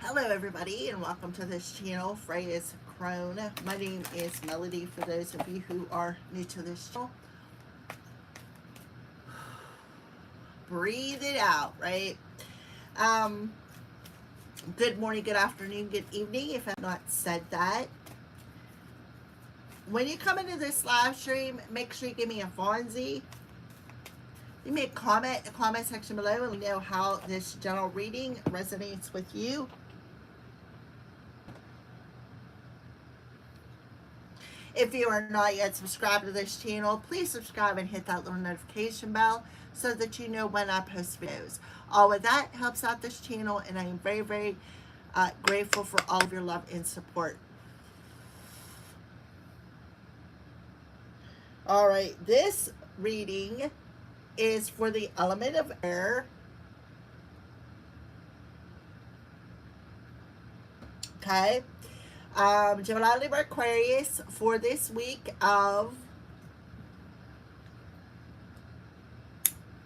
Hello everybody and welcome to this channel, Freya's Crone. My name is Melody for those of you who are new to this channel. Breathe it out, right? Good morning, good afternoon, good evening if I've not said that. When you come into this live stream, make sure you give me a Fonzie. Leave me a comment in the comment section below and let me know how this general reading resonates with you. If you are not yet subscribed to this channel, please subscribe and hit that little notification bell so that you know when I post videos. All of that helps out this channel, and I am very, very grateful for all of your love and support. All right, this reading is for the element of air. Okay. Gemini, Libra, Aquarius for this week of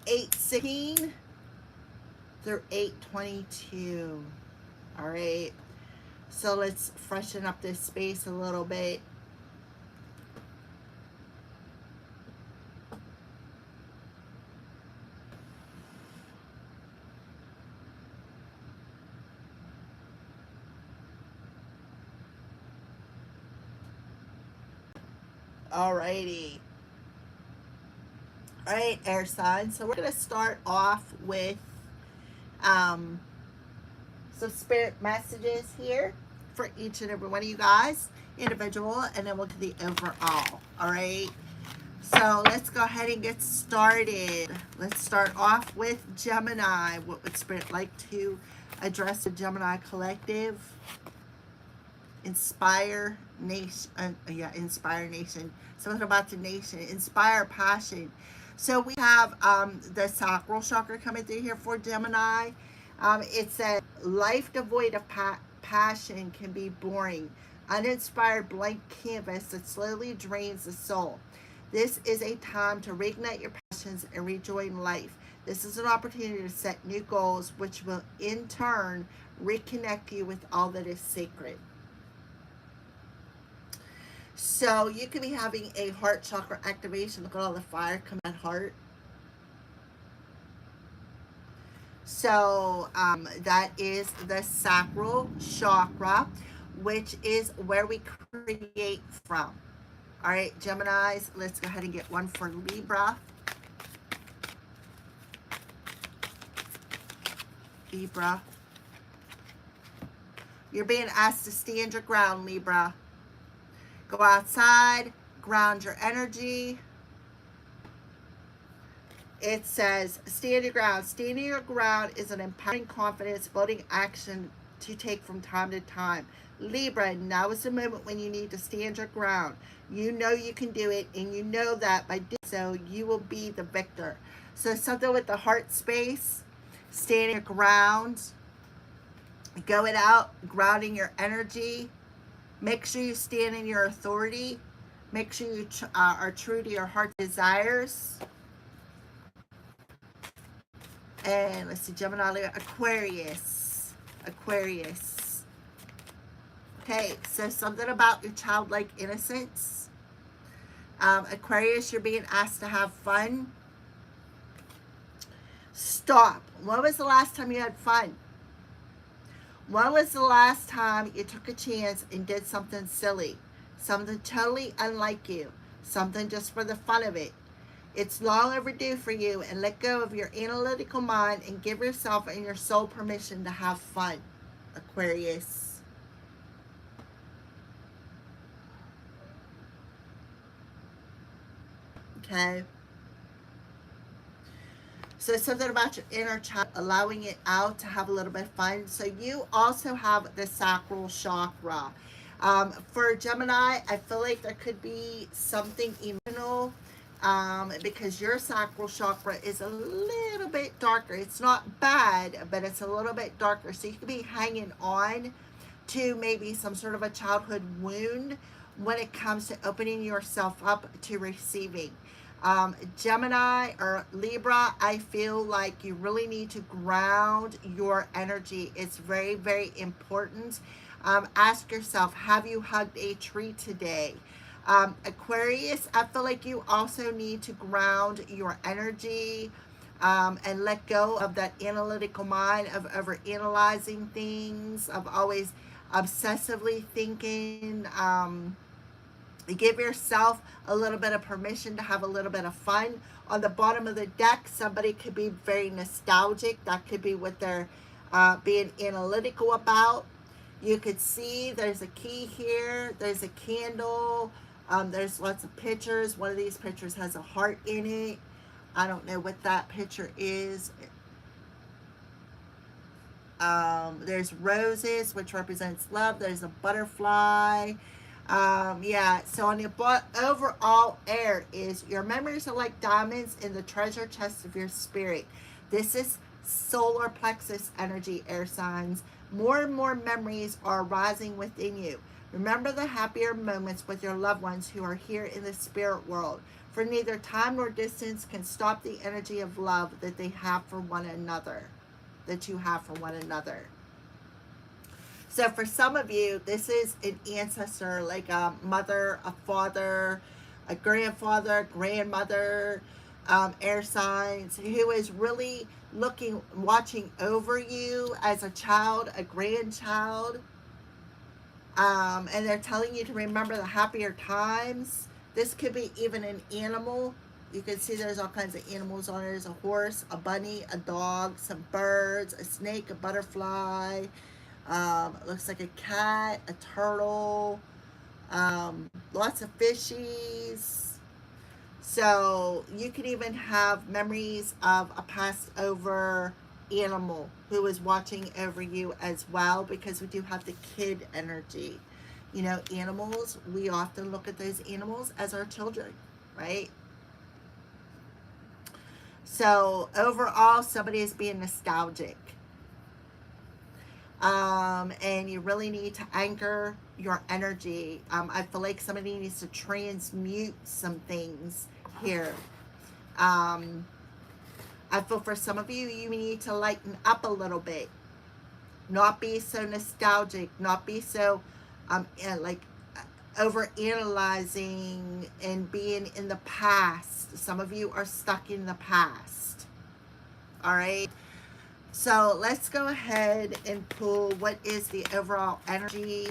8/16 through 8/22. All right. So let's freshen up this space a little bit. Alrighty. All right, air signs. So we're going to start off with some spirit messages here for each and every one of you guys, individual, and then we'll do the overall. All right. So let's go ahead and get started. Let's start off with Gemini. What would Spirit like to address the Gemini collective? Inspire nation. Inspire nation. Something about the nation. Inspire passion. So we have the sacral chakra coming through here for Gemini. It says, life devoid of passion can be boring. Uninspired blank canvas that slowly drains the soul. This is a time to reignite your passions and rejoin life. This is an opportunity to set new goals, which will in turn reconnect you with all that is sacred. So you could be having a heart chakra activation. Look at all the fire coming out of heart. So that is the sacral chakra, which is where we create from. All right, Geminis, let's go ahead and get one for Libra. Libra. You're being asked to stand your ground, Libra. Go outside, ground your energy. It says, stand your ground. Standing your ground is an empowering confidence, building action to take from time to time. Libra, now is the moment when you need to stand your ground. You know you can do it, and you know that by doing so, you will be the victor. So something with the heart space, standing your ground, going out, grounding your energy. Make sure you stand in your authority. Make sure you are true to your heart desires. And let's see, Gemini, Aquarius. Aquarius. Okay, so something about your childlike innocence. Aquarius, you're being asked to have fun. Stop. When was the last time you had fun? When was the last time you took a chance and did something silly? Something totally unlike you. Something just for the fun of it. It's long overdue for you, and let go of your analytical mind and give yourself and your soul permission to have fun, Aquarius. Okay. So something about your inner child, allowing it out to have a little bit of fun. So you also have the sacral chakra. For Gemini, I feel like there could be something emotional because your sacral chakra is a little bit darker. It's not bad, but it's a little bit darker. So you could be hanging on to maybe some sort of a childhood wound when it comes to opening yourself up to receiving. Gemini or Libra, I feel like you really need to ground your energy. It's very, very important. Ask yourself, have you hugged a tree today? Aquarius, I feel like you also need to ground your energy, and let go of that analytical mind of over-analyzing things, of always obsessively thinking. Give yourself a little bit of permission to have a little bit of fun. On the bottom of the deck, somebody could be very nostalgic. That could be what they're being analytical about. You could see there's a key here. There's a candle. There's lots of pictures. One of these pictures has a heart in it. I don't know what that picture is. There's roses, which represents love. There's a butterfly. Yeah, so on your overall air is your memories are like diamonds in the treasure chest of your spirit. This is solar plexus energy, air signs. More and more memories are arising within you. Remember the happier moments with your loved ones who are here in the spirit world, for neither time nor distance can stop the energy of love that they have for one another, that you have for one another. So for some of you, this is an ancestor, like a mother, a father, a grandfather, grandmother, air signs, who is really looking, watching over you as a child, a grandchild. And they're telling you to remember the happier times. This could be even an animal. You can see there's all kinds of animals on it. There's a horse, a bunny, a dog, some birds, a snake, a butterfly. It looks like a cat, a turtle, lots of fishies. So you could even have memories of a passed over animal who is watching over you as well, because we do have the kid energy. You know, animals, we often look at those animals as our children, right? So overall, somebody is being nostalgic. And you really need to anchor your energy. I feel like somebody needs to transmute some things here. I feel for some of you, you need to lighten up a little bit. Not be so nostalgic. Not be so like over analyzing and being in the past. Some of you are stuck in the past. All right. So let's go ahead and pull what is the overall energy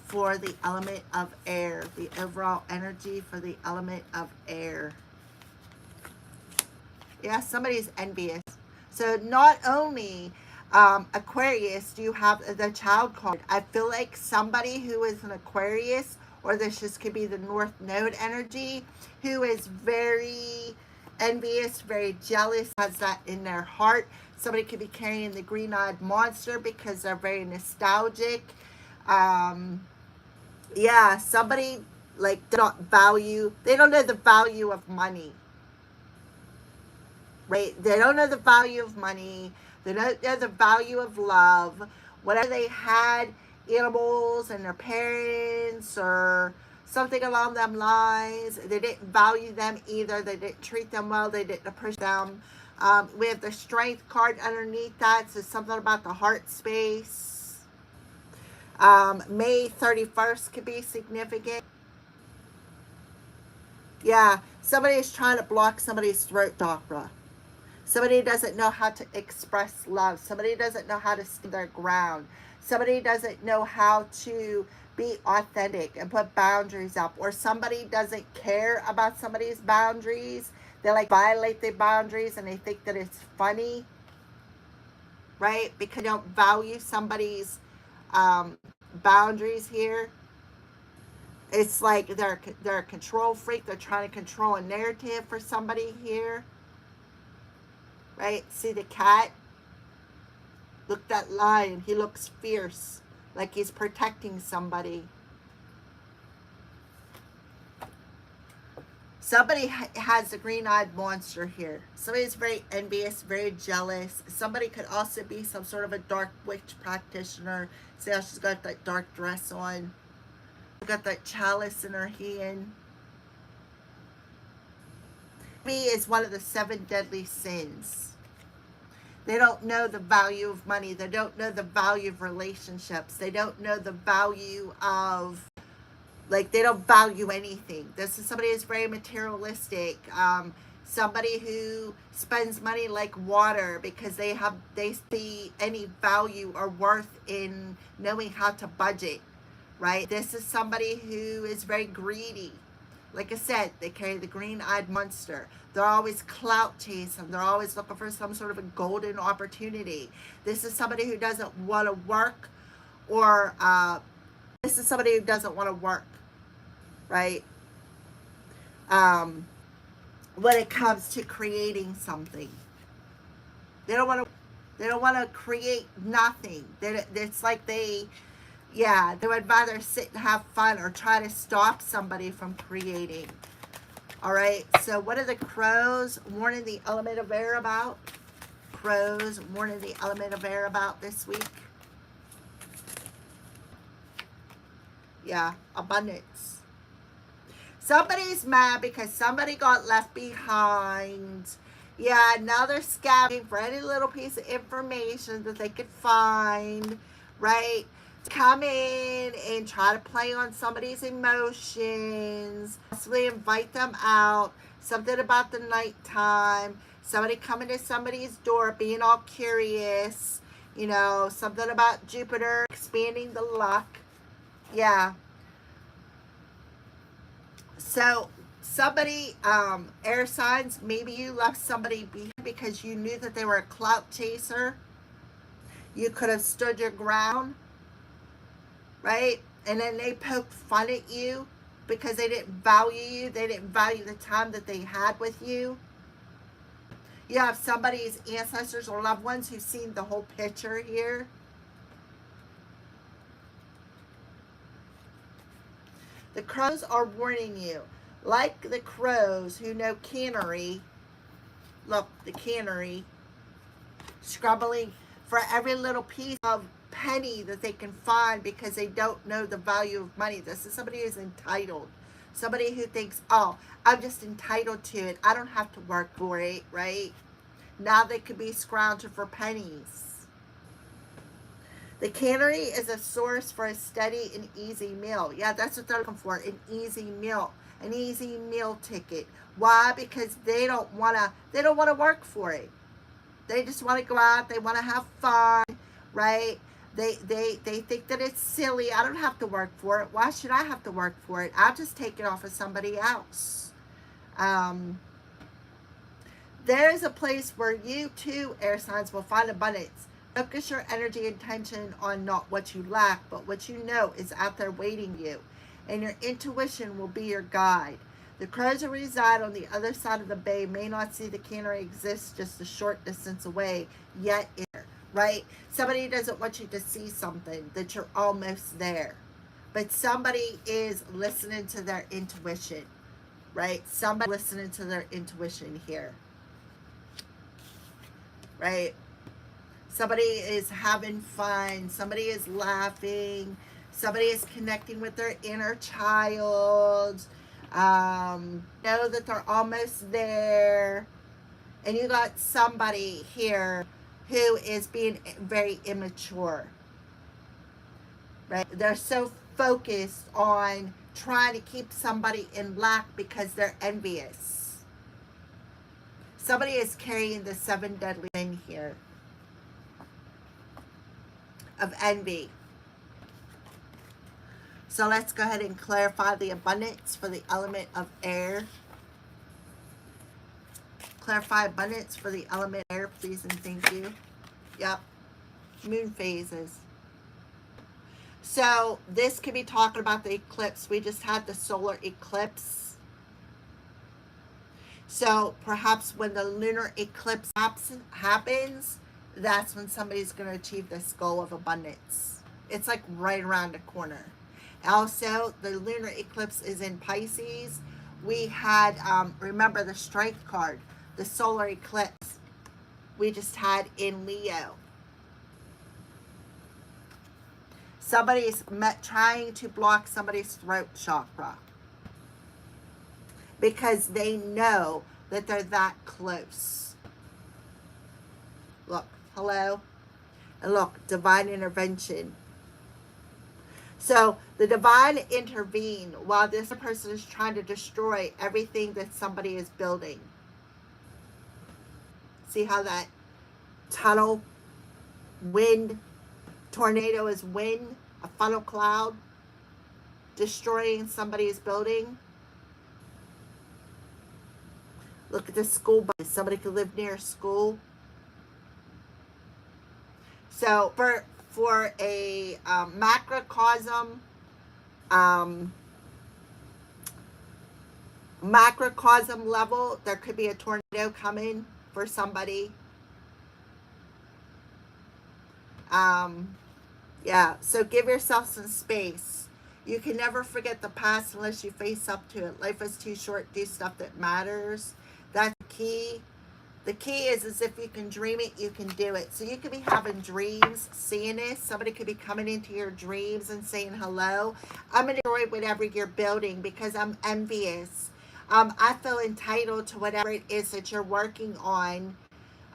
for the element of air. The overall energy for the element of air. Yeah, somebody's envious. So not only Aquarius, do you have the child card? I feel like somebody who is an Aquarius, or this just could be the North Node energy, who is very envious, very jealous, has that in their heart. Somebody could be carrying the green-eyed monster because they're very nostalgic. Yeah, somebody like they don't know the value of money. Right? They don't know the value of money. They don't know the value of love. Whatever they had, animals and their parents or something along them lines, they didn't value them either. They didn't treat them well. They didn't appreciate them. We have the strength card underneath that. So something about the heart space. May 31st could be significant. Yeah, somebody is trying to block somebody's throat chakra. Somebody doesn't know how to express love. Somebody doesn't know how to stand their ground. Somebody doesn't know how to be authentic and put boundaries up. Or somebody doesn't care about somebody's boundaries. They like violate their boundaries and they think that it's funny. Right? Because they don't value somebody's boundaries here. It's like they're a control freak. They're trying to control a narrative for somebody here. Right? See the cat? Look, that lion. He looks fierce. Like he's protecting somebody. Somebody has a green-eyed monster here. Somebody's very envious, very jealous. Somebody could also be some sort of a dark witch practitioner. See how she's got that dark dress on. She's got that chalice in her hand. Envy is one of the 7 deadly sins. They don't know the value of money. They don't know the value of relationships. They don't know the value of, like, they don't value anything. This is somebody who's very materialistic. Somebody who spends money like water because they see any value or worth in knowing how to budget, right? This is somebody who is very greedy. Like I said, they carry the green-eyed monster. They're always clout chasing. They're always looking for some sort of a golden opportunity. This is somebody who doesn't want to work, or this is somebody who doesn't want to work, right? When it comes to creating something, they don't want to create nothing. It's like they would rather sit and have fun or try to stop somebody from creating. All right, so what are the crows warning the element of air about? Crows warning the element of air about this week? Yeah, abundance. Somebody's mad because somebody got left behind. Yeah, now they're scouting for any little piece of information that they could find, right? Come in and try to play on somebody's emotions, possibly invite them out, something about the nighttime, somebody coming to somebody's door being all curious, you know, something about Jupiter expanding the luck. Yeah. So somebody, air signs, maybe you left somebody behind because you knew that they were a clout chaser. You could have stood your ground, right? And then they poked fun at you because they didn't value you. They didn't value the time that they had with you. You have somebody's ancestors or loved ones who've seen the whole picture here. The crows are warning you. Like the crows who know cannery. Look, the cannery. Scrubbling for every little piece of penny that they can find because they don't know the value of money. This is somebody who's entitled. Somebody who thinks, oh, I'm just entitled to it. I don't have to work for it, right? Now they could be scrounging for pennies. The cannery is a source for a steady and easy meal. Yeah, that's what they're looking for, an easy meal. An easy meal ticket. Why? Because they don't want to work for it. They just want to go out. They want to have fun, right? They think that it's silly. I don't have to work for it. Why should I have to work for it? I'll just take it off of somebody else. There's a place where you too, air signs, will find abundance. Focus your energy and attention on not what you lack, but what you know is out there waiting you. And your intuition will be your guide. The crows who reside on the other side of the bay may not see the cannery exists just a short distance away, yet here, right? Somebody doesn't want you to see something, that you're almost there. But somebody is listening to their intuition, right? Somebody listening to their intuition here, right? Somebody is having fun. Somebody is laughing. Somebody is connecting with their inner child. Know that they're almost there. And you got somebody here who is being very immature. Right? They're so focused on trying to keep somebody in lack because they're envious. Somebody is carrying the 7 deadly sin here of envy. So let's go ahead and clarify the abundance for the element of air. Clarify abundance for the element of air, please and thank you. Yep. Moon phases. So this could be talking about the eclipse. We just had the solar eclipse. So perhaps when the lunar eclipse happens, that's when somebody's going to achieve this goal of abundance. It's like right around the corner. Also, the lunar eclipse is in Pisces. We had, remember the strength card, the solar eclipse we just had in Leo. Somebody's trying to block somebody's throat chakra because they know that they're that close. Look, hello? And look, divine intervention. So the divine intervene while this person is trying to destroy everything that somebody is building. See how that tunnel, wind, tornado is wind, a funnel cloud, destroying somebody's building. Look at the school bus. Somebody could live near a school. So for a macrocosm level, there could be a tornado coming for somebody. Yeah, so give yourself some space. You can never forget the past unless you face up to it. Life is too short. Do stuff that matters. That's the key. The key is if you can dream it, you can do it. So you could be having dreams, seeing this. Somebody could be coming into your dreams and saying hello. I'm going to destroy whatever you're building because I'm envious. I feel entitled to whatever it is that you're working on.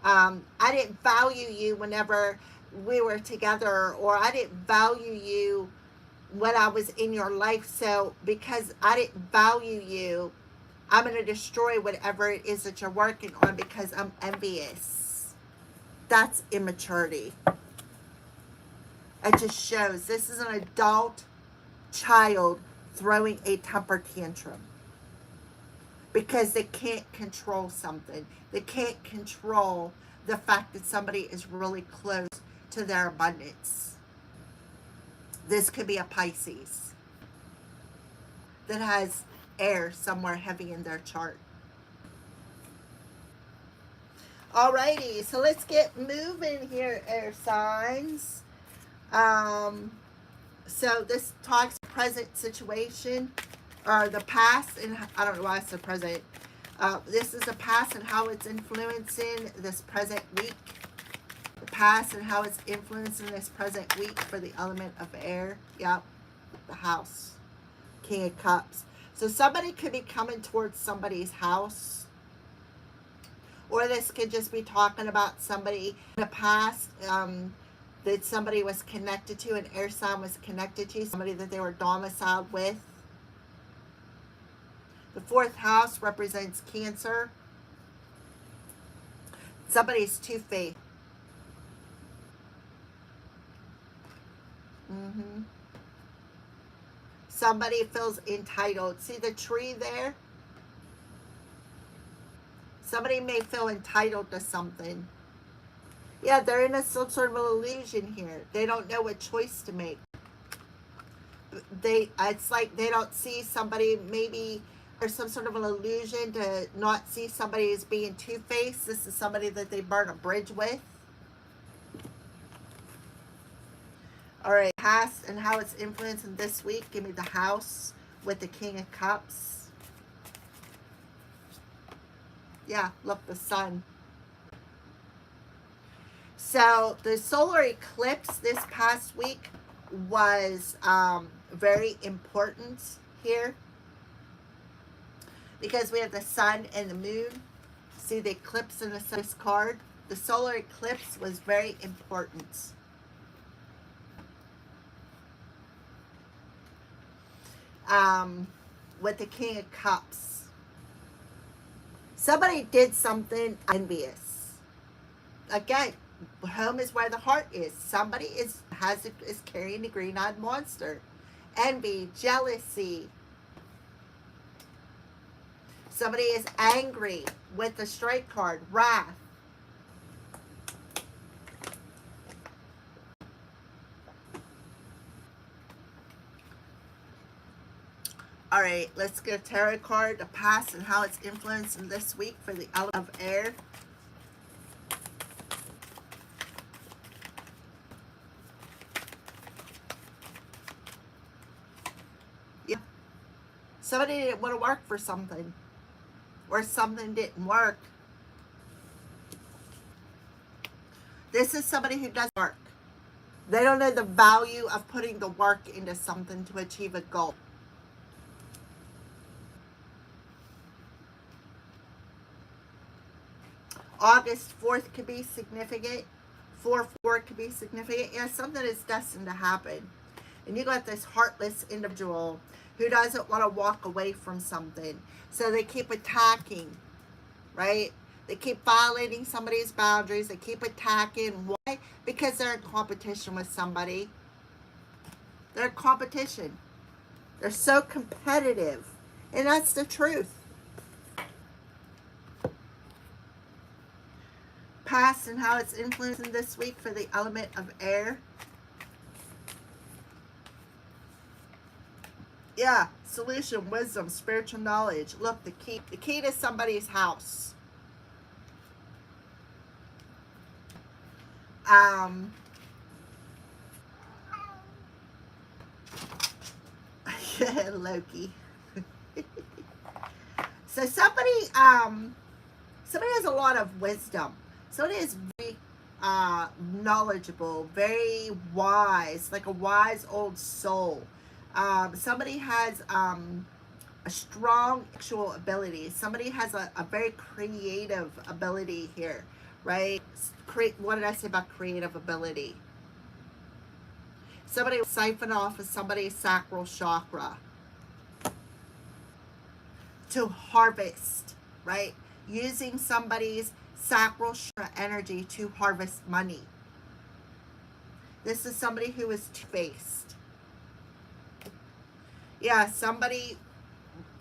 I didn't value you whenever we were together, or I didn't value you when I was in your life. So because I didn't value you, I'm going to destroy whatever it is that you're working on because I'm envious. That's immaturity. It just shows this is an adult child throwing a temper tantrum because they can't control something. They can't control the fact that somebody is really close to their abundance. This could be a Pisces that has air somewhere heavy in their chart. Alrighty, so let's get moving here, air signs. So this talks present situation, or the past, and I don't know why I said present. This is the past and how it's influencing this present week. The past and how it's influencing this present week for the element of air. Yep, the house, King of Cups. So somebody could be coming towards somebody's house, or this could just be talking about somebody in the past that somebody was connected to, an air sign was connected to, somebody that they were domiciled with. The fourth house represents Cancer. Somebody's two-faced. Somebody feels entitled. See the tree there? Somebody may feel entitled to something. Yeah, they're in some sort of an illusion here. They don't know what choice to make. It's like they don't see somebody, maybe there's some sort of an illusion to not see somebody as being two-faced. This is somebody that they burn a bridge with. All right, past and how it's influencing this week. Give me the house with the King of Cups. Yeah, look, the sun. So the solar eclipse this past week was very important here because we have the sun and the moon. See the eclipse in this card? The solar eclipse was very important. With the King of Cups. Somebody did something envious. Again, home is where the heart is. Somebody is carrying the green-eyed monster. Envy, jealousy. Somebody is angry with the straight card, wrath. All right, let's get a tarot card, the past and how it's influencing this week for the element of air. Yeah. Somebody didn't want to work for something, or something didn't work. This is somebody who doesn't work. They don't know the value of putting the work into something to achieve a goal. August 4th could be significant. 4/4 could be significant. Yeah, something is destined to happen. And you got this heartless individual who doesn't want to walk away from something. So they keep attacking, right? They keep violating somebody's boundaries. They keep attacking. Why? Because they're in competition with somebody. They're in competition. They're so competitive. And that's the truth. Past and how it's influencing this week for the element of air. Yeah, solution, wisdom, spiritual knowledge. Look, the key to somebody's house. Loki. So somebody has a lot of wisdom. Somebody is very knowledgeable, very wise, like a wise old soul. Somebody has a strong sexual ability. Somebody has a very creative ability here, right? What did I say about creative ability? Somebody will siphon off of somebody's sacral chakra to harvest, right? Using somebody's sacral chakra energy to harvest money. This is somebody who is two-faced. Yeah, somebody,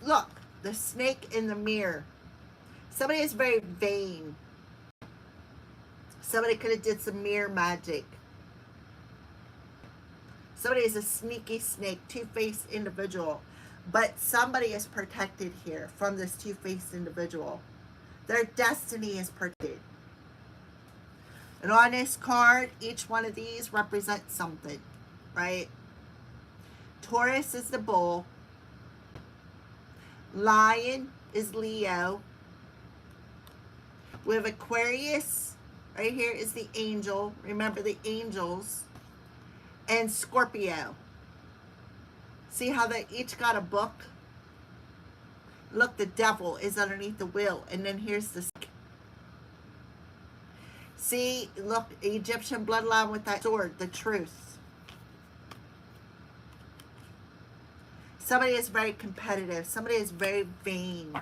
look, the snake in the mirror. Somebody is very vain. Somebody could have did some mirror magic. Somebody is a sneaky snake, two-faced individual. But somebody is protected here from this two-faced individual. Their destiny is protected. And on this card, each one of these represents something, right? Taurus is the bull. Lion is Leo. We have Aquarius. Right here is the angel. Remember the angels. And Scorpio. See how they each got a book? Look, the devil is underneath the wheel. And then here's the... See, look, Egyptian bloodline with that sword, the truth. Somebody is very competitive. Somebody is very vain.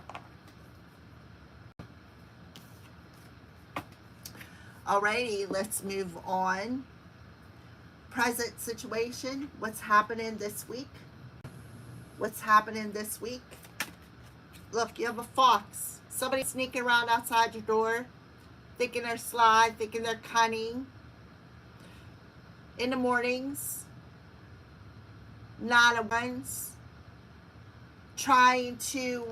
Alrighty, let's move on. Present situation. What's happening this week? What's happening this week? Look, you have a fox. Somebody sneaking around outside your door, thinking they're sly, thinking they're cunning. In the mornings, 9 of Wands, trying to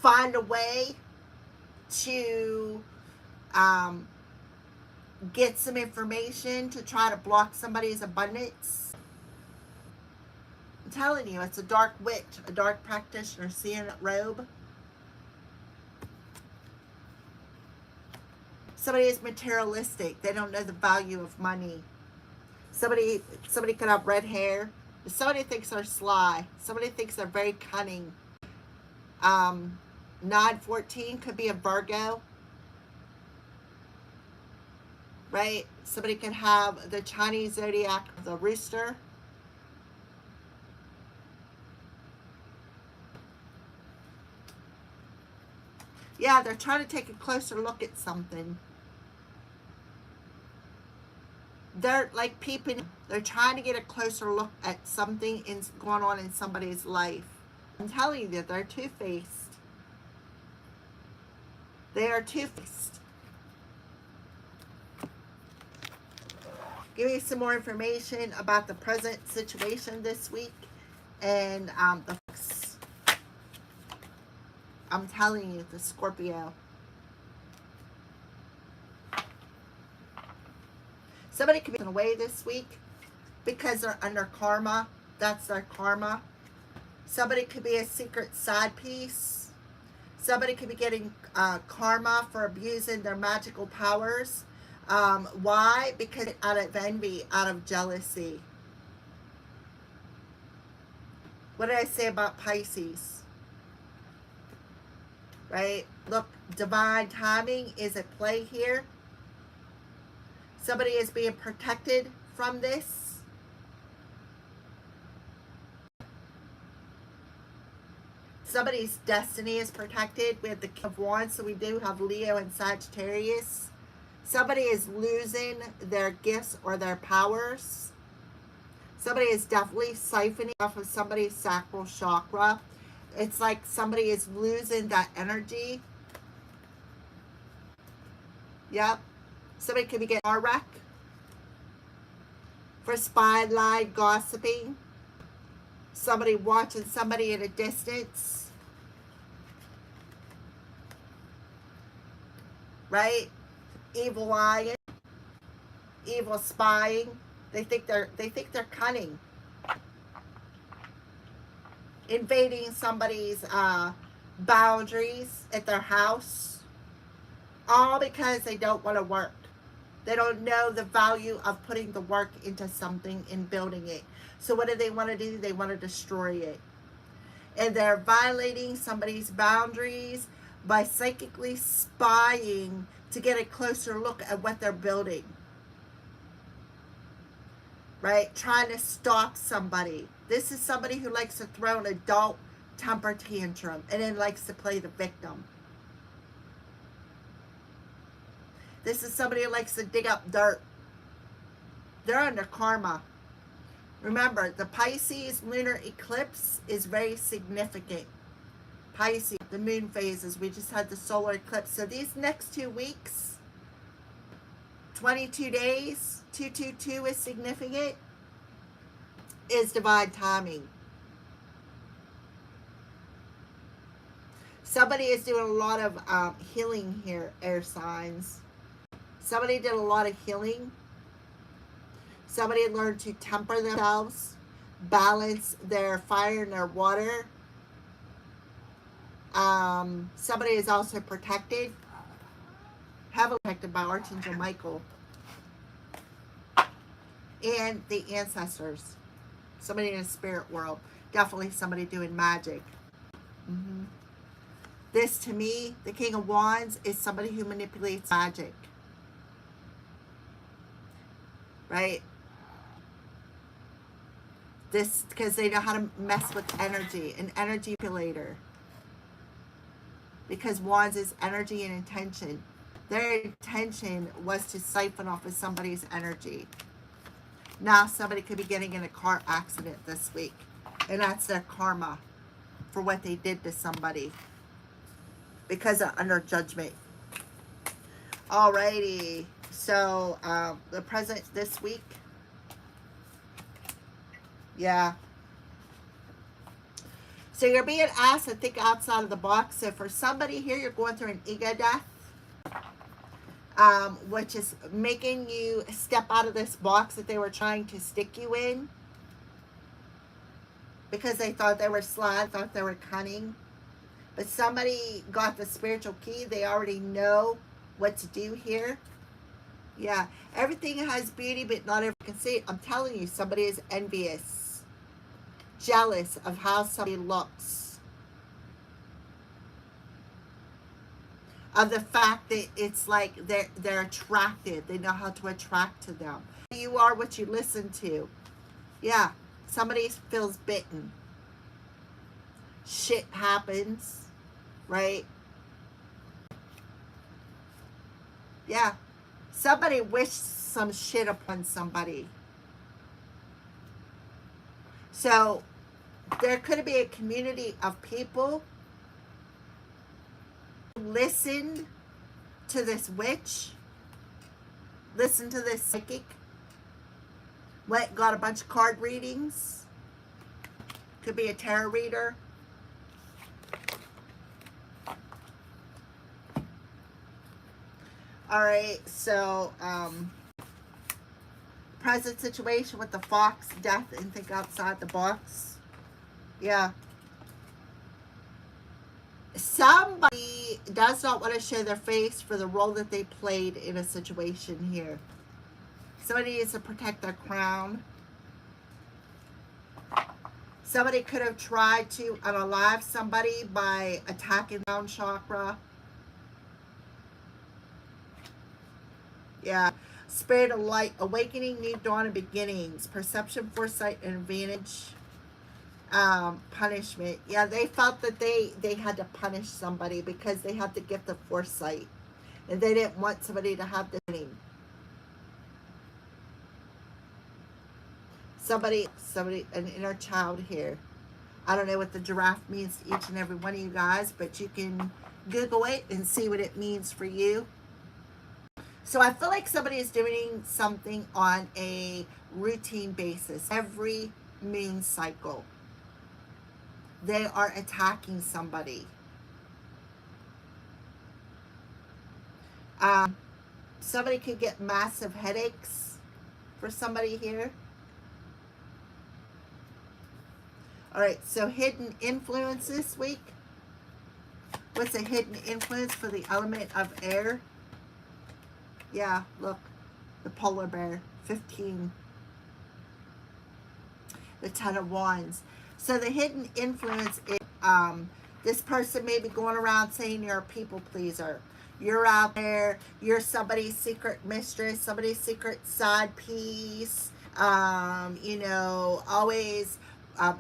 find a way to get some information to try to block somebody's abundance. I'm telling you, it's a dark witch, a dark practitioner, seeing that robe. Somebody is materialistic. They don't know the value of money. Somebody could have red hair. Somebody thinks they're sly. Somebody thinks they're very cunning. 9/14 could be a Virgo. Right? Somebody could have the Chinese zodiac, the rooster. Yeah, they're trying to take a closer look at something. They're like peeping. They're trying to get a closer look at something going on in somebody's life. I'm telling you that they're two-faced. They are two-faced. Give me some more information about the present situation this week and the fox. I'm telling you, the Scorpio. Somebody could be away this week because they're under karma. That's their karma. Somebody could be a secret side piece. Somebody could be getting karma for abusing their magical powers. Why? Because out of envy, out of jealousy. What did I say about Pisces? Right? Look, divine timing is at play here. Somebody is being protected from this. Somebody's destiny is protected. We have the King of Wands, so we do have Leo and Sagittarius. Somebody is losing their gifts or their powers. Somebody is definitely siphoning off of somebody's sacral chakra. It's like somebody is losing that energy. Yep. Somebody could be getting a car wreck for spy, lie, gossiping. Somebody watching somebody at a distance. Right? Evil lying. Evil spying. They think they're cunning. Invading somebody's boundaries at their house. All because they don't want to work. They don't know the value of putting the work into something and building it. So what do they want to do? They want to destroy it. And they're violating somebody's boundaries by psychically spying to get a closer look at what they're building. Right? Trying to stop somebody. This is somebody who likes to throw an adult temper tantrum and then likes to play the victim. This is somebody who likes to dig up dirt. They're under karma. Remember, the Pisces lunar eclipse is very significant. Pisces, the moon phases. We just had the solar eclipse. So these next 2 weeks, 22 days, 222 is significant, is divine timing. Somebody is doing a lot of healing here, air signs. Somebody did a lot of healing. Somebody learned to temper themselves, balance their fire and their water. Somebody is also protected, heavily protected by Archangel Michael and the ancestors. Somebody in the spirit world. Definitely somebody doing magic. This, to me, the King of Wands, is somebody who manipulates magic. Right? This, because they know how to mess with energy. An energy manipulator. Because Wands is energy and intention. Their intention was to siphon off of somebody's energy. Now somebody could be getting in a car accident this week. And that's their karma for what they did to somebody. Because of under judgment. Alrighty. So, the present this week. Yeah. So you're being asked to think outside of the box. So for somebody here, you're going through an ego death. Which is making you step out of this box that they were trying to stick you in. Because they thought they were sly, thought they were cunning. But somebody got the spiritual key. They already know what to do here. Yeah. Everything has beauty, but not everyone can see it. I'm telling you, somebody is envious. Jealous of how somebody looks. Of the fact that it's like they're attracted. They know how to attract to them. You are what you listen to. Yeah. Somebody feels bitten. Shit happens. Right? Yeah. Somebody wished some shit upon somebody. So, there could be a community of people who listened to this witch, listened to this psychic, went got a bunch of card readings, could be a tarot reader. Alright, so, present situation with the fox, death, and think outside the box. Yeah. Somebody does not want to show their face for the role that they played in a situation here. Somebody needs to protect their crown. Somebody could have tried to unalive somebody by attacking the crown chakra. Yeah. Spirit of light, awakening, new dawn, and beginnings. Perception, foresight, and advantage. Punishment. Yeah, they felt that they had to punish somebody because they had the gift of foresight. And they didn't want somebody to have the name. Somebody, an inner child here. I don't know what the giraffe means to each and every one of you guys, but you can Google it and see what it means for you. So I feel like somebody is doing something on a routine basis. Every moon cycle, they are attacking somebody. Somebody could get massive headaches for somebody here. All right, so hidden influence this week. What's a hidden influence for the element of air? Yeah, look, the polar bear, 15. The Ten of Wands. So the hidden influence is this person may be going around saying you're a people pleaser. You're out there, you're somebody's secret mistress, somebody's secret side piece, you know, always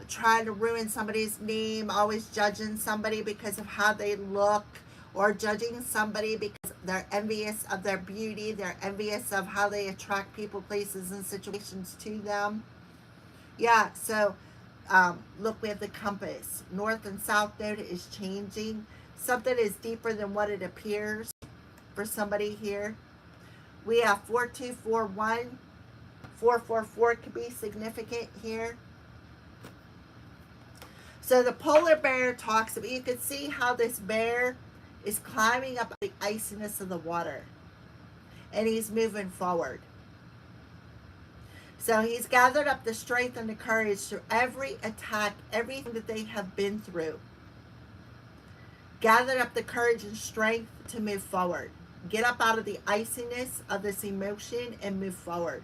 trying to ruin somebody's name, always judging somebody because of how they look, or judging somebody because they're envious of their beauty, they're envious of how they attract people, places, and situations to them. Yeah, so look, we have the compass. North and south node is changing. Something is deeper than what it appears for somebody here. We have 4241. 444 could be significant here. So the polar bear talks about, you can see how this bear is climbing up the iciness of the water. And he's moving forward. So he's gathered up the strength and the courage through every attack, everything that they have been through. Gathered up the courage and strength to move forward. Get up out of the iciness of this emotion and move forward.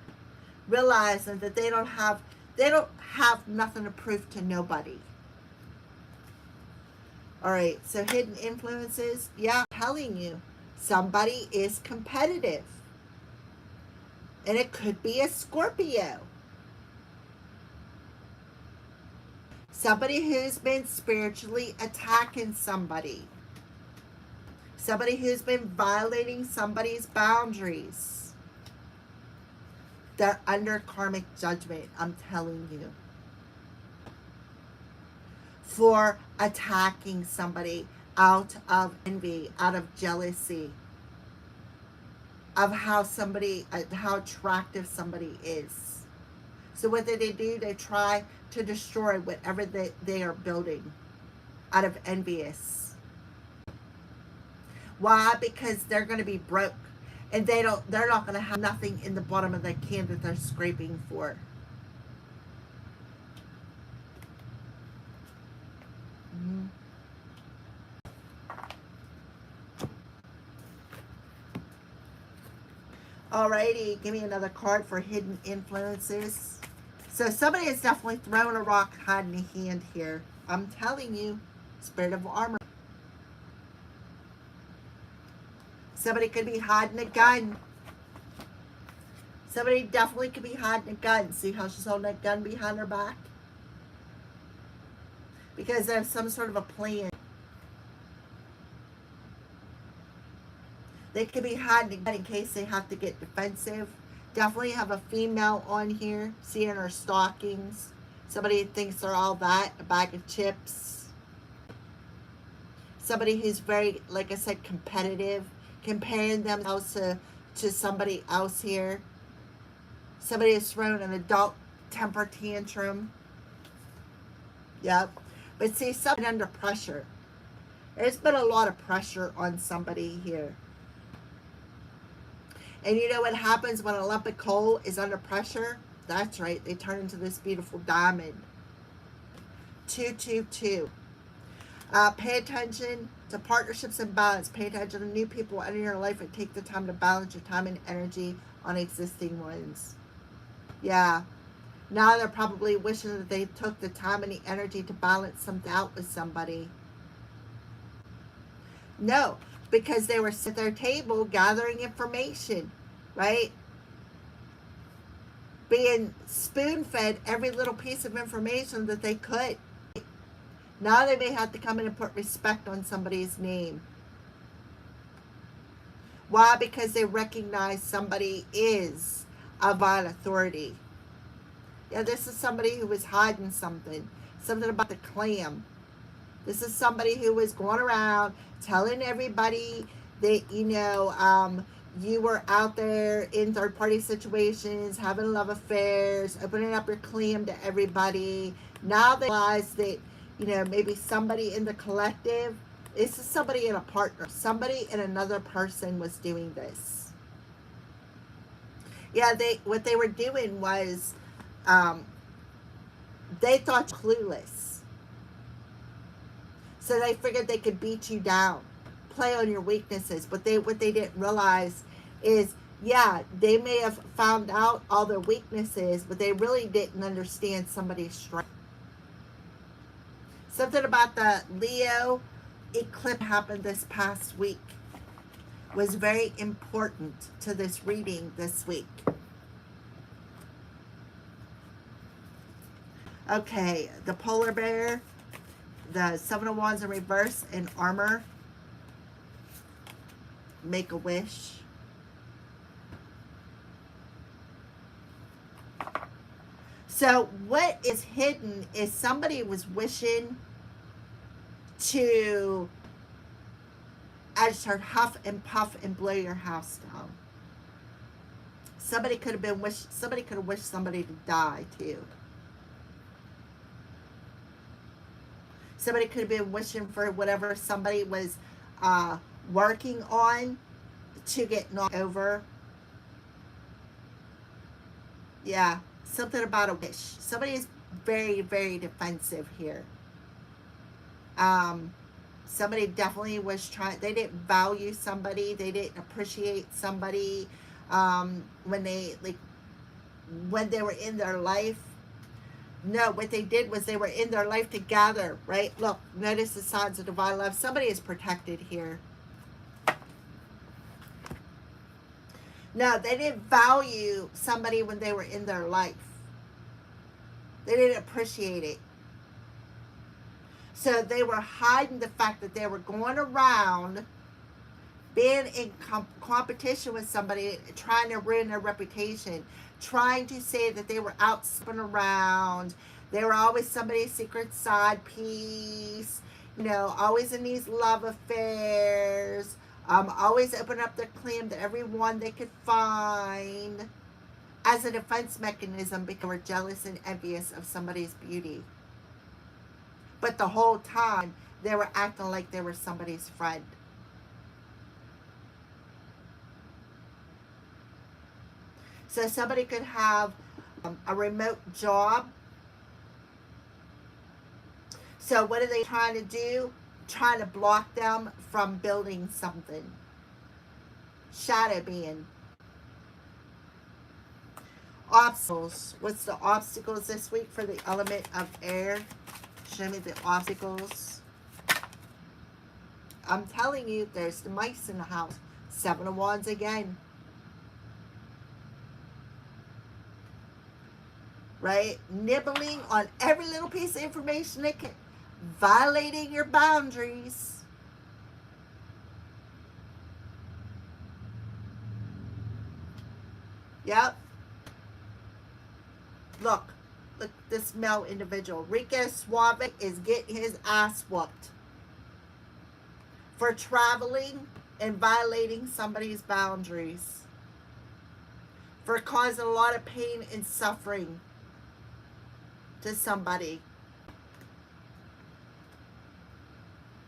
Realizing that they don't have nothing to prove to nobody. All right, so hidden influences. Yeah, I'm telling you, somebody is competitive. And it could be a Scorpio. Somebody who's been spiritually attacking somebody. Somebody who's been violating somebody's boundaries. They're under karmic judgment, I'm telling you. For attacking somebody out of envy, out of jealousy, of how attractive somebody is. So what do? They try to destroy whatever they are building out of envious. Why? Because they're going to be broke, and they're not going to have nothing in the bottom of the can that they're scraping for. Alrighty, give me another card for hidden influences. So somebody is definitely throwing a rock, hiding a hand here. I'm telling you, spirit of armor. Somebody could be hiding a gun. Somebody definitely could be hiding a gun. See how she's holding that gun behind her back? Because there's some sort of a plan. They could be hiding a gun in case they have to get defensive. Definitely have a female on here. Seeing her stockings. Somebody thinks they're all that. A bag of chips. Somebody who's very, like I said, competitive. Comparing themselves to somebody else here. Somebody has thrown an adult temper tantrum. Yep. But see, something under pressure. There's been a lot of pressure on somebody here. And you know what happens when a lump of coal is under pressure? That's right. They turn into this beautiful diamond. 222. Pay attention to partnerships and balance. Pay attention to new people entering your life and take the time to balance your time and energy on existing ones. Yeah. Now they're probably wishing that they took the time and the energy to balance something out with somebody. No, because they were at their table gathering information. right? Being spoon-fed every little piece of information that they could. Now they may have to come in and put respect on somebody's name. Why? Because they recognize somebody is a divine authority. Yeah, this is somebody who was hiding something about the clam. This is somebody who was going around telling everybody that, you were out there in third-party situations, having love affairs, opening up your clam to everybody. Now they realize that, maybe somebody in the collective, this is somebody in a partner, somebody in another person was doing this. Yeah, what they were doing was, they thought you were clueless. So they figured they could beat you down, play on your weaknesses. But what they didn't realize is, yeah, they may have found out all their weaknesses, but they really didn't understand somebody's strength. Something about the Leo eclipse happened this past week was very important to this reading this week. Okay, the polar bear, the Seven of Wands in reverse in armor, make a wish. So what is hidden is somebody was wishing to, I just heard huff and puff and blow your house down. Somebody could have wished somebody to die too. Somebody could have been wishing for whatever somebody was working on to get knocked over. Yeah, something about a wish. Somebody is very, very defensive here. Somebody definitely was trying, they didn't value somebody, they didn't appreciate somebody when they were in their life. No, what they did was they were in their life together, right? Look, notice the signs of divine love. Somebody is protected here. No, they didn't value somebody when they were in their life. They didn't appreciate it. So they were hiding the fact that they were going around being in competition with somebody, trying to ruin their reputation, trying to say that they were out spinning around. They were always somebody's secret side piece, always in these love affairs, always open up their clam to everyone they could find as a defense mechanism because they were jealous and envious of somebody's beauty. But the whole time, they were acting like they were somebody's friend. So somebody could have a remote job. So what are they trying to do? Trying to block them from building something. Shadow being. Obstacles. What's the obstacles this week for the element of air? Show me the obstacles. I'm telling you, there's the mice in the house. Seven of Wands again. Right? Nibbling on every little piece of information they can. Violating your boundaries. Yep. Look, this male individual. Rico Suave is getting his ass whooped for traveling and violating somebody's boundaries. For causing a lot of pain and suffering to somebody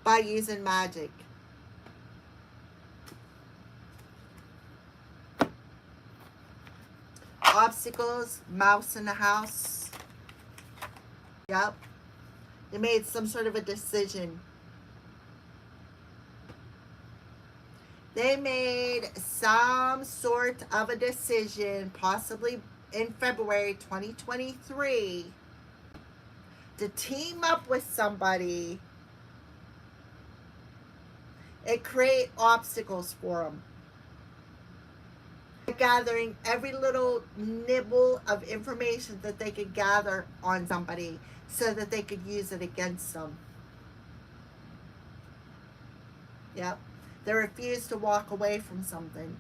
by using magic. Obstacles, mouse in the house. Yep. They made some sort of a decision. They made some sort of a decision, possibly in February 2023, to team up with somebody and create obstacles for them. gathering every little nibble of information that they could gather on somebody so that they could use it against them. Yep. They refuse to walk away from something.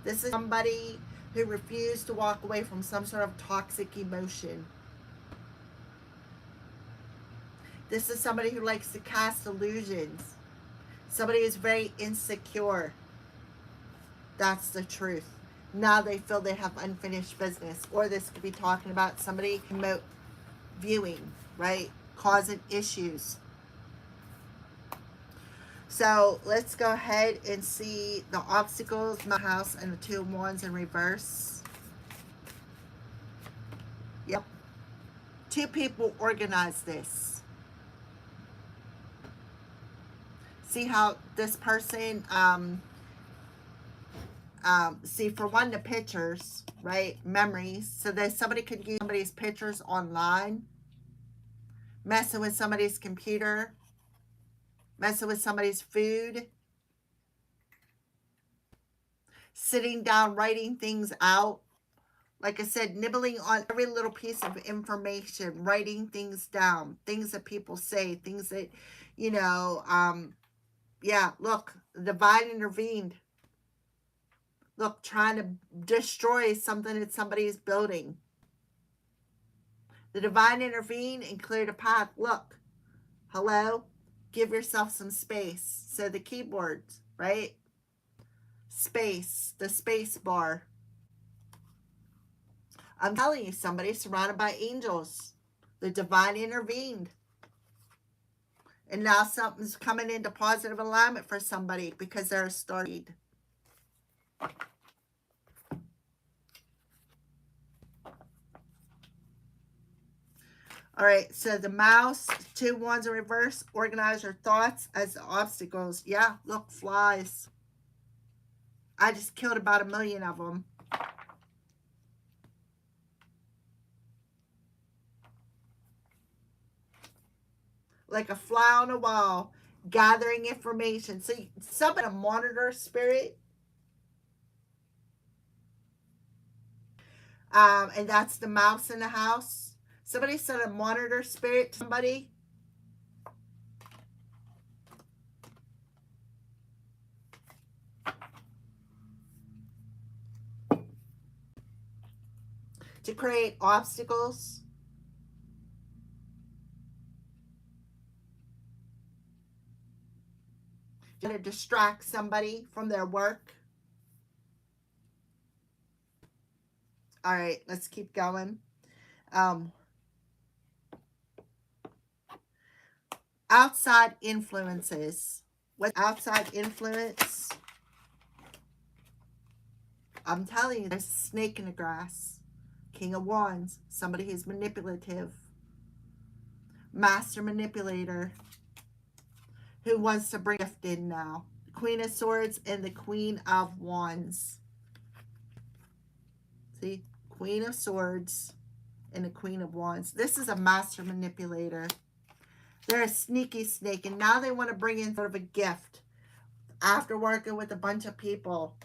This is somebody who refused to walk away from some sort of toxic emotion. This is somebody who likes to cast illusions. Somebody who's very insecure. That's the truth. Now they feel they have unfinished business. Or this could be talking about somebody remote viewing, right? Causing issues. So let's go ahead and see the obstacles, my house, and the 2 of Wands in reverse. Yep. 2 people organize this. See how this person, see, for one, the pictures, right? Memories. So that somebody could use somebody's pictures online. Messing with somebody's computer. Messing with somebody's food. Sitting down, writing things out. Like I said, nibbling on every little piece of information. Writing things down. Things that people say. Things that, you know, yeah, look, the divine intervened. Look, trying to destroy something that somebody's building. The divine intervened and cleared a path. Look, hello? Give yourself some space. So the keyboards, right? Space, the space bar. I'm telling you, somebody's surrounded by angels. The divine intervened. And now something's coming into positive alignment for somebody because they're a star seed. All right, so the mouse, 2 Wands in reverse, organize your thoughts as the obstacles. Yeah, look, flies. I just killed about 1 million of them. Like a fly on a wall, gathering information. So somebody, a monitor spirit. And that's the mouse in the house. Somebody said a monitor spirit to somebody. To create obstacles. To distract somebody from their work. All right, let's keep going. Outside influences. What's outside influence? I'm telling you, there's a snake in the grass. King of Wands. Somebody who's manipulative. Master manipulator. Who wants to bring a gift in now. Queen of Swords and the Queen of Wands. See? Queen of Swords and the Queen of Wands. This is a master manipulator. They're a sneaky snake, and now they want to bring in sort of a gift after working with a bunch of people.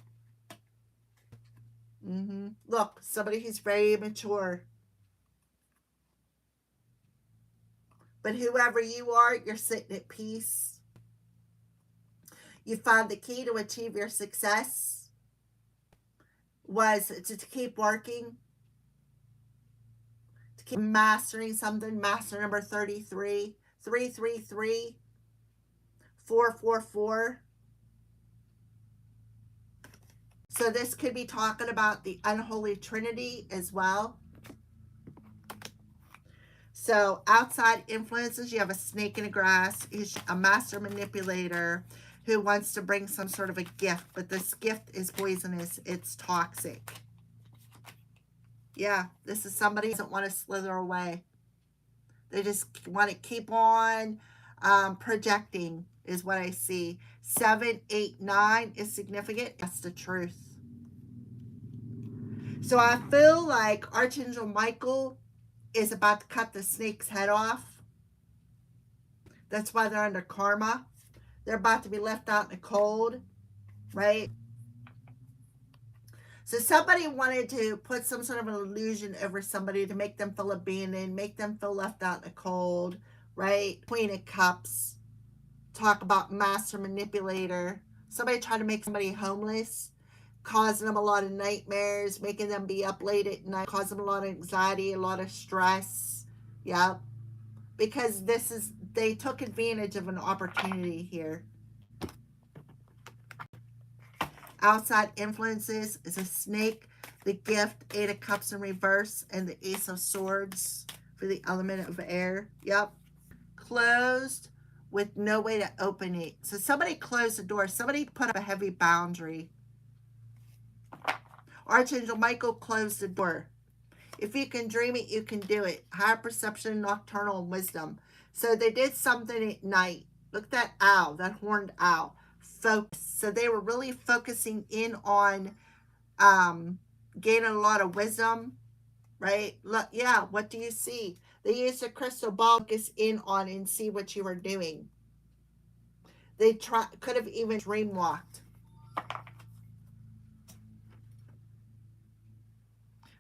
Look, somebody who's very immature. But whoever you are, you're sitting at peace. You found the key to achieve your success was to keep working, to keep mastering something. Master number 33. 333, 444. So this could be talking about the unholy trinity as well. So outside influences, you have a snake in the grass. He's a master manipulator who wants to bring some sort of a gift, but this gift is poisonous. It's toxic. Yeah, this is somebody who doesn't want to slither away. They just want to keep on projecting is what I see. 7, 8, 9 is significant. That's the truth. So I feel like Archangel Michael is about to cut the snake's head off. That's why they're under karma. They're about to be left out in the cold, right? So somebody wanted to put some sort of an illusion over somebody to make them feel abandoned, make them feel left out in the cold, right? Queen of Cups. Talk about master manipulator. Somebody tried to make somebody homeless, causing them a lot of nightmares, making them be up late at night, causing them a lot of anxiety, a lot of stress. Yeah. Because they took advantage of an opportunity here. Outside influences is a snake, the gift, 8 of Cups in reverse, and the Ace of Swords for the element of air. Yep. Closed with no way to open it. So somebody closed the door. Somebody put up a heavy boundary. Archangel Michael closed the door. If you can dream it, you can do it. Higher perception, nocturnal wisdom. So they did something at night. Look at that owl, that horned owl. Focus. So they were really focusing in on gaining a lot of wisdom, right? Look, yeah, what do you see? They used a crystal ball to focus in on and see what you were doing. They could have even dream walked.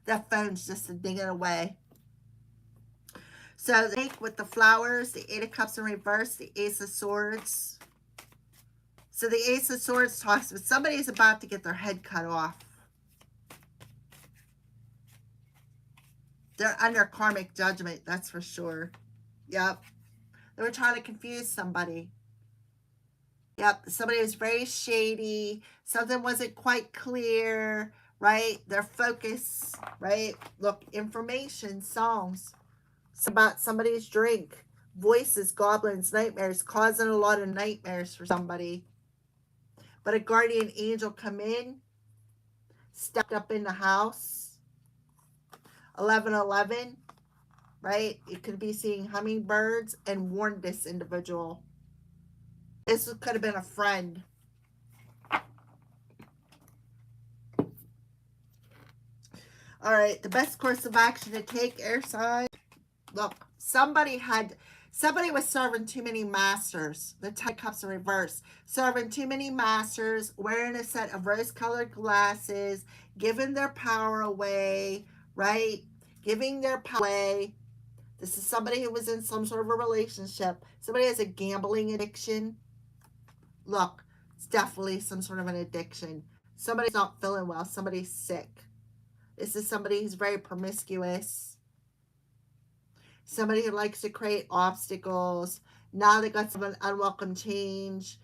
That phone's just a dinging away. So the snake with the flowers, the 8 of Cups in reverse, the Ace of Swords. So the Ace of Swords talks about somebody's about to get their head cut off. They're under karmic judgment, that's for sure. Yep. They were trying to confuse somebody. Yep. Somebody was very shady. Something wasn't quite clear, right? Their focus, right? Look, information, songs. It's about somebody's drink. Voices, goblins, nightmares, causing a lot of nightmares for somebody. But a guardian angel come in, stepped up in the house. 1111, right? You could be seeing hummingbirds and warned this individual. This could have been a friend. All right, the best course of action to take, air sign. Look, somebody was serving too many masters. The 10 of Cups in reverse. Serving too many masters, wearing a set of rose-colored glasses, giving their power away, right? Giving their power away. This is somebody who was in some sort of a relationship. Somebody has a gambling addiction. Look, it's definitely some sort of an addiction. Somebody's not feeling well. Somebody's sick. This is somebody who's very promiscuous. Somebody who likes to create obstacles. Now they got some unwelcome change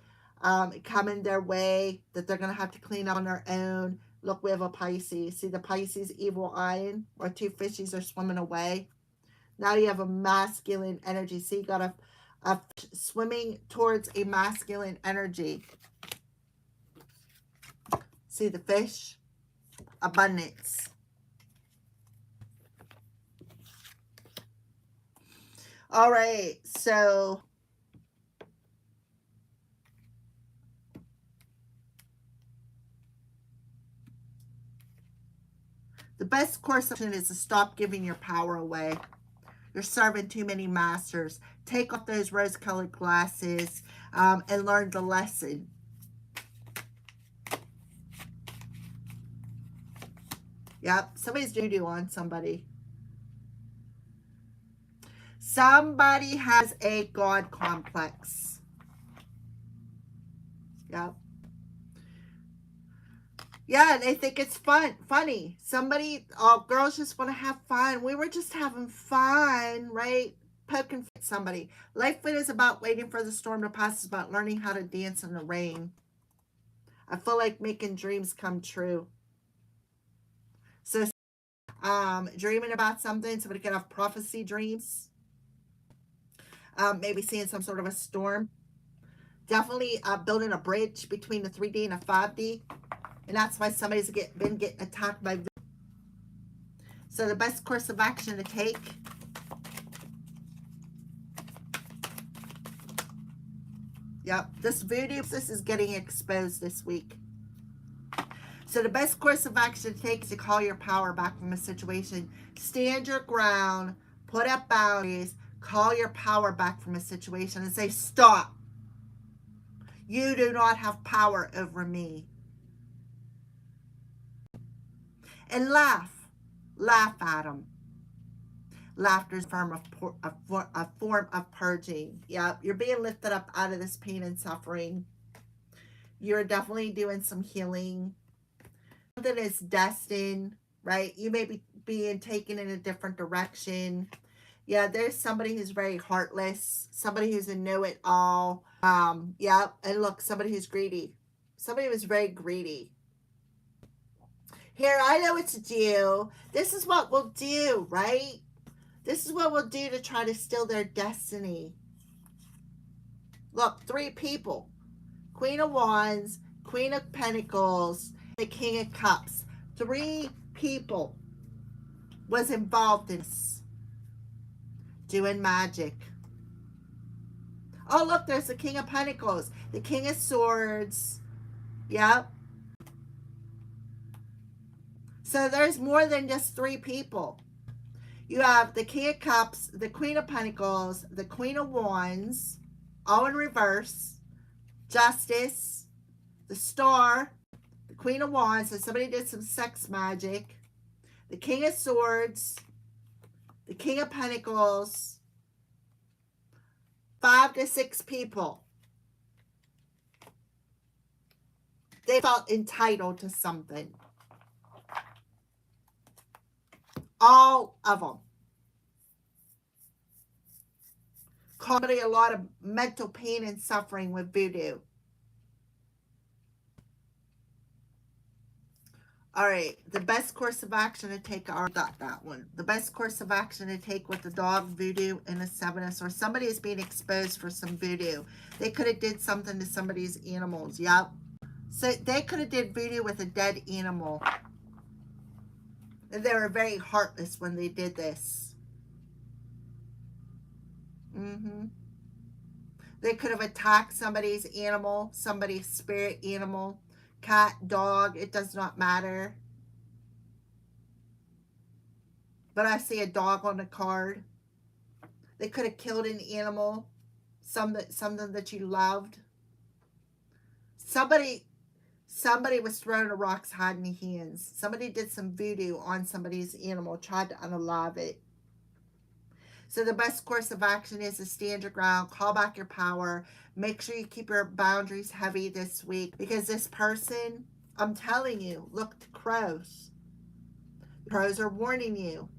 coming their way that they're going to have to clean up on their own. Look, we have a Pisces. See the Pisces evil eye, or two fishies are swimming away. Now you have a masculine energy. See, you got a swimming towards a masculine energy. See the fish? Abundance. All right, so the best course of action is to stop giving your power away. You're serving too many masters. Take off those rose-colored glasses and learn the lesson. Yep, somebody's doo-doo on somebody. Somebody has a God complex. Yep. Yeah, and they think it's funny. Girls just want to have fun. We were just having fun, right? Poking at somebody. Life is about waiting for the storm to pass. It's about learning how to dance in the rain. I feel like making dreams come true. So, dreaming about something. Somebody could have prophecy dreams. Maybe seeing some sort of a storm. Definitely building a bridge between the 3D and a 5D. And that's why somebody's been getting attacked by. So the best course of action to take. Yep, this voodoo is getting exposed this week. So the best course of action to take is to call your power back from a situation. Stand your ground, put up boundaries, call your power back from a situation and say, stop. You do not have power over me. And laugh. Laugh at them. Laughter is a form of purging. Yep, you're being lifted up out of this pain and suffering. You're definitely doing some healing. Something is destined, right? You may be being taken in a different direction. Yeah, there's somebody who's very heartless, somebody who's a know-it-all. Yep, and look, somebody who's greedy. Somebody who's very greedy. Here, I know what to do. This is what we'll do, right? This is what we'll do to try to steal their destiny. Look, 3 people. Queen of Wands, Queen of Pentacles, the King of Cups. 3 people was involved in this. Doing magic. Oh, look, there's the King of Pentacles, the King of Swords. Yep. So there's more than just 3 people. You have the King of Cups, the Queen of Pentacles, the Queen of Wands, all in reverse. Justice, the Star, the Queen of Wands. So somebody did some sex magic. The King of Swords, the King of Pentacles. 5 to 6 people. They felt entitled to something. All of them. Causing a lot of mental pain and suffering with voodoo. All right, the best course of action to take, I already got that one. The best course of action to take with the dog, voodoo, and the 7S, or somebody is being exposed for some voodoo. They could have did something to somebody's animals. Yep. So they could have did voodoo with a dead animal. And they were very heartless when they did this. They could have attacked somebody's animal, somebody's spirit animal, cat, dog, it does not matter. But I see a dog on the card. They could have killed an animal, something that you loved. Somebody was throwing a rock's hiding hands. Somebody did some voodoo on somebody's animal, tried to unalive it. So the best course of action is to stand your ground, call back your power, make sure you keep your boundaries heavy this week, because this person, I'm telling you, look, the crows. The crows are warning you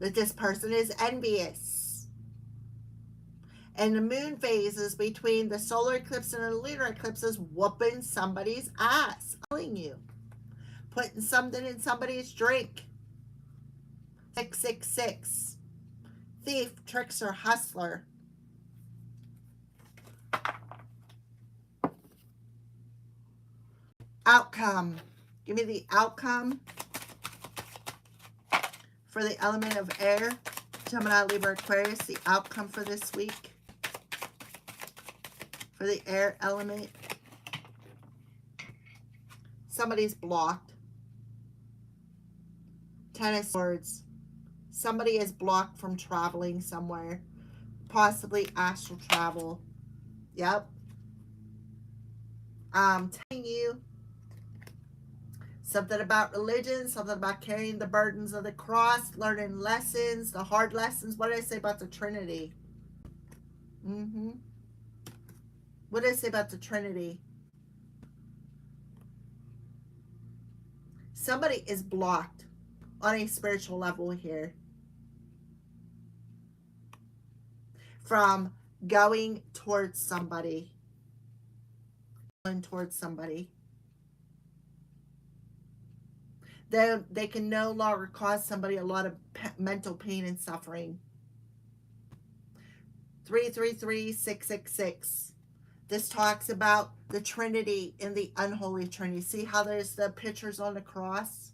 that this person is envious. And the moon phases between the solar eclipse and the lunar eclipse is whooping somebody's ass. I'm telling you. Putting something in somebody's drink. 666. Thief, trickster, hustler. Outcome. Give me the outcome for the element of air. Gemini, Libra, Aquarius. The outcome for this week. For the air element. Somebody's blocked. 10 of Swords. Somebody is blocked from traveling somewhere. Possibly astral travel. Yep. I'm telling you. Something about religion. Something about carrying the burdens of the cross. Learning lessons. The hard lessons. What did I say about the Trinity? What did I say about the Trinity? Somebody is blocked on a spiritual level here from going towards somebody. They can no longer cause somebody a lot of mental pain and suffering. 333-666. This talks about the Trinity and the unholy Trinity. See how there's the pictures on the cross?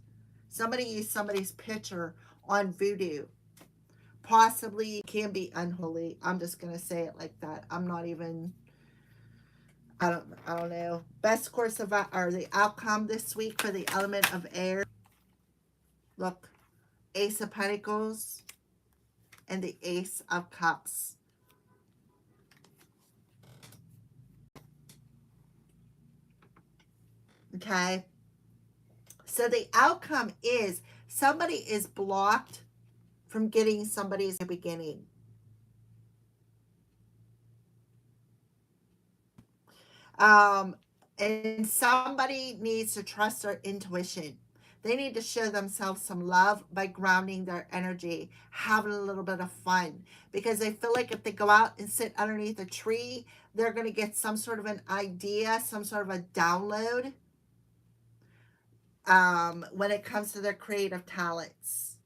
Somebody used somebody's picture on voodoo. Possibly can be unholy. I'm just going to say it like that. I'm not even... I don't know. Best course of, or the outcome this week for the element of air. Look, Ace of Pentacles and the Ace of Cups. Okay. So the outcome is somebody is blocked from getting somebody's beginning. Um, and somebody needs to trust their intuition. They need to show themselves some love by grounding their energy, having a little bit of fun, because they feel like if they go out and sit underneath a tree, they're going to get some sort of an idea, some sort of a download when it comes to their creative talents.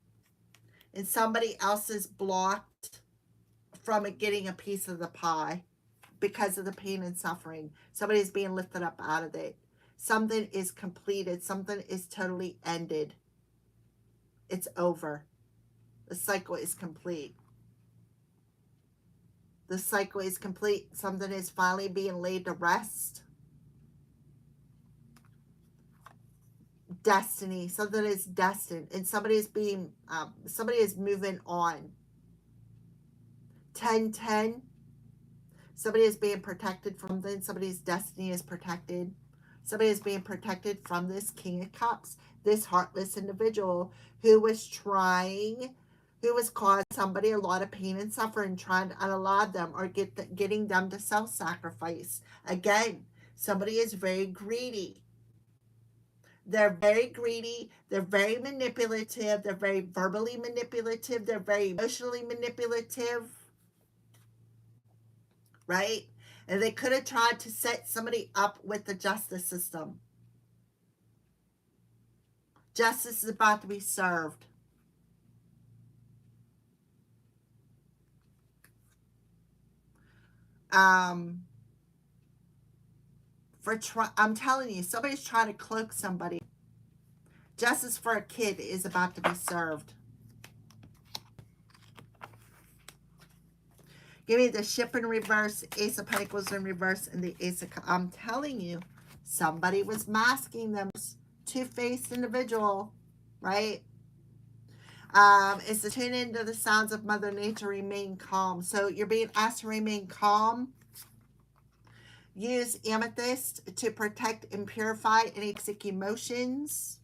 And somebody else is blocked from getting a piece of the pie because of the pain and suffering. Somebody's being lifted up out of it. Something is completed. Something is totally ended. It's over. The cycle is complete. The cycle is complete. Something is finally being laid to rest. Destiny. Something is destined. And somebody is moving on. 10-10. Somebody is being protected from something. Somebody's destiny is protected. Somebody is being protected from this King of Cups, this heartless individual who was causing somebody a lot of pain and suffering, trying to unallow them or getting them to self-sacrifice. Again, somebody is very greedy. They're very greedy. They're very manipulative. They're very verbally manipulative. They're very emotionally manipulative. Right? And they could have tried to set somebody up with the justice system. Justice is about to be served. I'm telling you, somebody's trying to cloak somebody. Justice for a kid is about to be served. Give me the ship in reverse, Ace of Pentacles in reverse, and the Ace of Cups. I'm telling you, somebody was masking them. Two-faced individual, right? Is to tune into the sounds of Mother Nature, remain calm. So you're being asked to remain calm. Use amethyst to protect and purify any toxic emotions.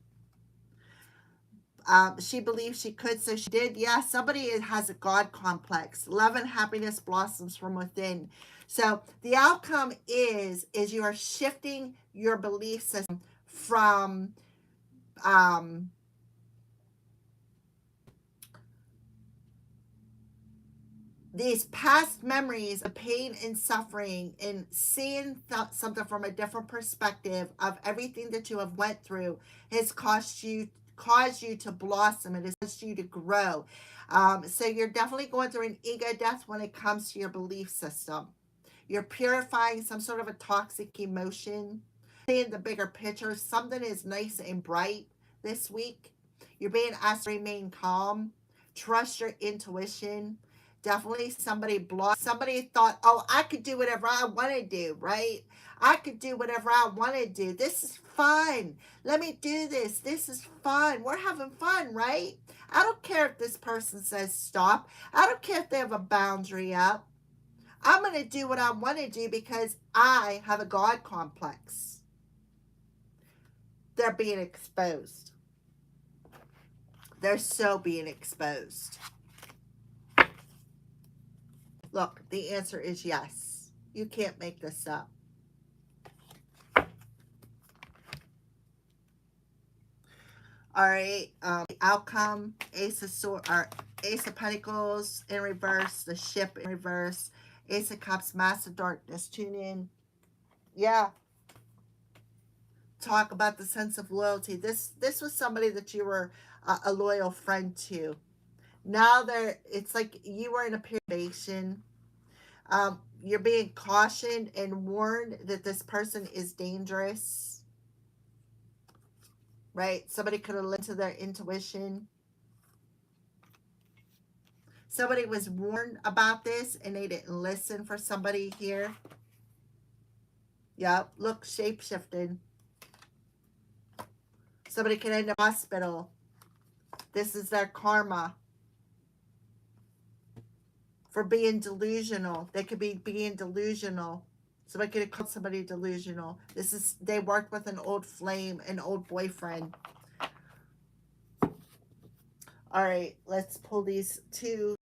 She believed she could, so she did. Yeah, somebody has a God complex. Love and happiness blossoms from within. So the outcome is you are shifting your belief system from these past memories of pain and suffering and seeing something from a different perspective of everything that you have went through has caused you to blossom. It has caused you to grow. So you're definitely going through an ego death when it comes to your belief system. You're purifying some sort of a toxic emotion. Seeing the bigger picture, something is nice and bright this week. You're being asked to remain calm. Trust your intuition. Definitely somebody thought, oh, I could do whatever I want to do, right? I could do whatever I want to do. This is fun. Let me do this. This is fun. We're having fun, right? I don't care if this person says stop. I don't care if they have a boundary up. I'm going to do what I want to do because I have a God complex. They're being exposed. They're so being exposed. Look, the answer is yes. You can't make this up. All right. The outcome: Ace of Pentacles in reverse, the ship in reverse, Ace of Cups, Master Darkness. Tune in. Yeah. Talk about the sense of loyalty. This was somebody that you were a loyal friend to. Now it's like you were in a probation. You're being cautioned and warned that this person is dangerous. Right? Somebody could have listened to their intuition. Somebody was warned about this and they didn't listen for somebody here. Yep, look, shape-shifting. Somebody could end up in the hospital. This is their karma for being delusional. They could be being delusional. Somebody could have called somebody delusional. They worked with an old flame, an old boyfriend. All right, let's pull these two.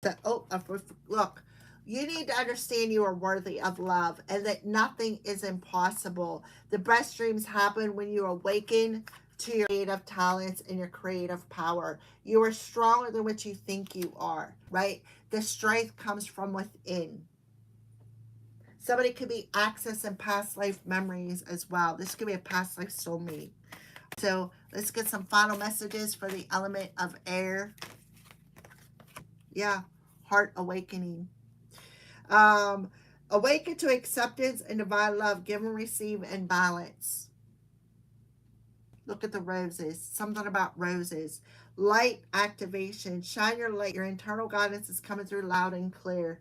Look, you need to understand you are worthy of love and that nothing is impossible. The best dreams happen when you awaken to your creative talents and your creative power. You are stronger than what you think you are, right? The strength comes from within. Somebody could be accessing past life memories as well. This could be a past life soulmate. So let's get some final messages for the element of air. Yeah, heart awakening. Awaken to acceptance and divine love. Give and receive and balance. Look at the roses. Something about roses. Light activation. Shine your light. Your internal guidance is coming through loud and clear.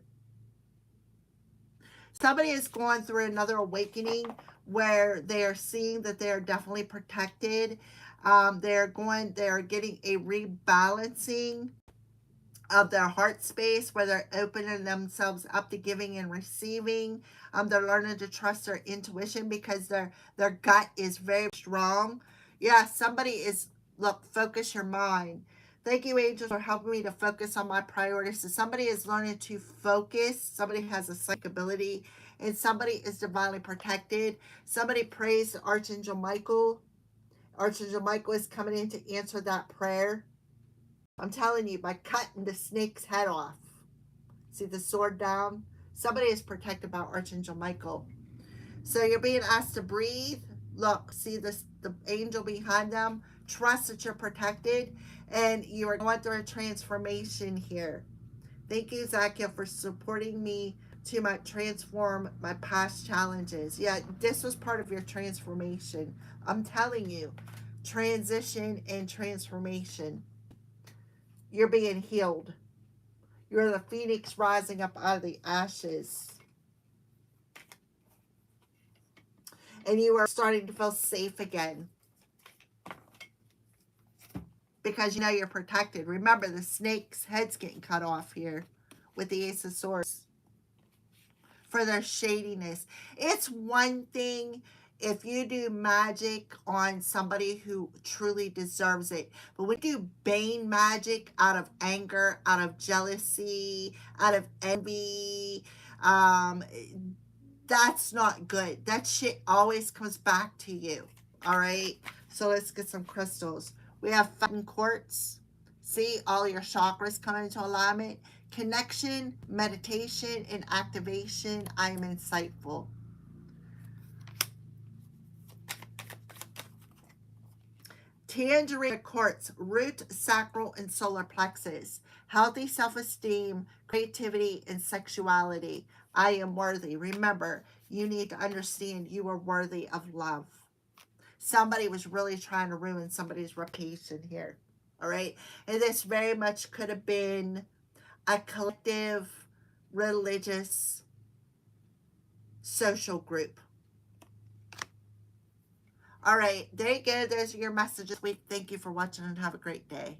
Somebody is going through another awakening where they are seeing that they are definitely protected. They're getting a rebalancing of their heart space where they're opening themselves up to giving and receiving. They're learning to trust their intuition because their gut is very strong. Yeah, somebody is, look, focus your mind. Thank you, angels, for helping me to focus on my priorities. So somebody is learning to focus. Somebody has a psychic ability, and somebody is divinely protected. Somebody prays to Archangel Michael. Archangel Michael is coming in to answer that prayer. I'm telling you, by cutting the snake's head off. See the sword down? Somebody is protected by Archangel Michael. So you're being asked to breathe. Look, see the angel behind them. Trust that you're protected. And you are going through a transformation here. Thank you, Zakia, for supporting me to transform my past challenges. Yeah, this was part of your transformation. I'm telling you, transition and transformation. You're being healed. You're the phoenix rising up out of the ashes. And you are starting to feel safe again. Because you know you're protected. Remember, the snake's head's getting cut off here with the Ace of Swords. For their shadiness. It's one thing if you do magic on somebody who truly deserves it. But when you do bane magic out of anger, out of jealousy, out of envy, that's not good. That shit always comes back to you. All right? So let's get some crystals. We have fountain quartz. See, all your chakras come into alignment. Connection, meditation, and activation. I am insightful. Tangerine quartz, root, sacral, and solar plexus. Healthy self-esteem, creativity, and sexuality. I am worthy. Remember, you need to understand you are worthy of love. Somebody was really trying to ruin somebody's reputation here. All right? And this very much could have been a collective, religious, social group. All right, there you go. Those are your messages this week. Thank you for watching and have a great day.